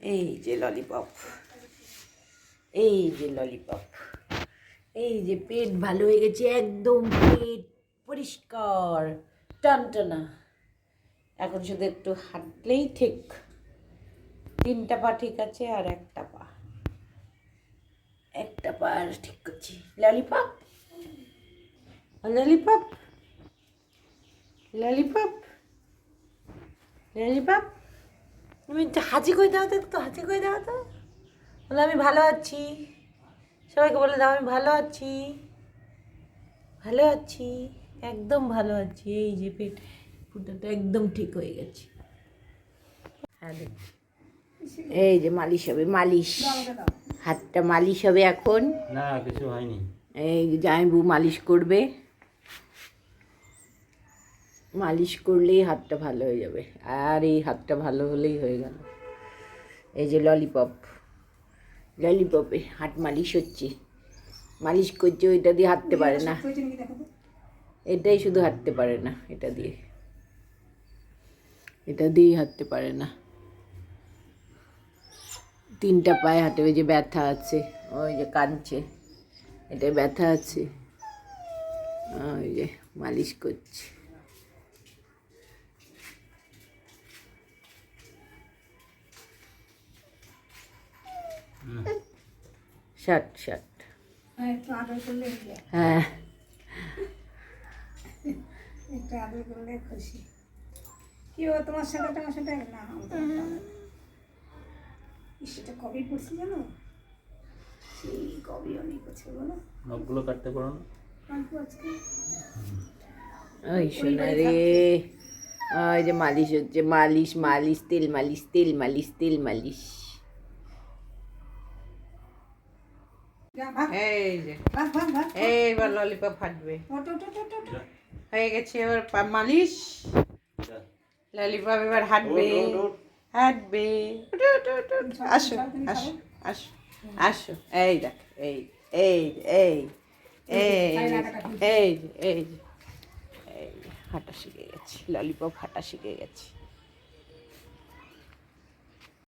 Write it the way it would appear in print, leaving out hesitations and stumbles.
এই যে ললিপপ, এই যে ললিপপ, এই যে পেট ভালো হয়ে গেছে, একদম পেট পরিষ্কার টানটানা। এখন শুধু একটু হাঁটলেই ঠিক। 3টা পা ঠিক আছে, আর একটা পা আর ঠিক করছি। ললিপপ ললিপপ ললিপপ ললিপপ, তুমি একটু হাঁচি করে দাও তো, একটু হাঁচি করে দাও তো। বলে আমি ভালো আছি, সবাইকে বলে দাও আমি ভালো আছি, ভালো আছি, একদম ভালো আছি। এই যে পেট ফুটাটা একদম ঠিক হয়ে গেছে। হ্যাঁ, এই যে মালিশ হবে, মালিশ, হাতটা মালিশ হবে এখন। না কিছু হয়নি। এই যে জামাইবু মালিশ করবে, মালিশ করলেই হাতটা ভালো হয়ে যাবে। আর এই হাতটা ভালো হলেই হয়ে গেল। এই যে ললিপপ, ললিপপে হাত মালিশ হচ্ছে, মালিশ করছে। ওইটা দিয়ে হাঁটতে পারে না, এটাই শুধু হাঁটতে পারে না, এটা দিয়েই হাঁটতে পারে না। 3টা পায়ে হাঁটে। ওই যে ব্যথা আছে, ওই যে কাঁদছে, এটা ব্যথা আছে। ওই যে মালিশ করছে। শার্ট হ্যাঁ, একটু আদর করলে খুশি। কি ও তোমার সাথে না, সেটা কবে করছি জানো? সেই কবে অনেক করছে বলো, নখগুলো কাটতে পারো না? ওই শোনা রে, ওই যে মালিশ হচ্ছে, মালিশ মালিশ, তেল মালিশ, তেল মালিশ, তেল মালিশ। এই যে এইবার ললিপপ ফাটবে, হয়ে গেছে। এবার মালিশ, ললিপপ এবার হাঁটবে, হাঁটবে। আসো আসো আসো আসো, এই দেখ, এই এই এই এই এই এই হাঁটা শিখে গেছি, ললিপপ হাঁটা শিখে গেছি।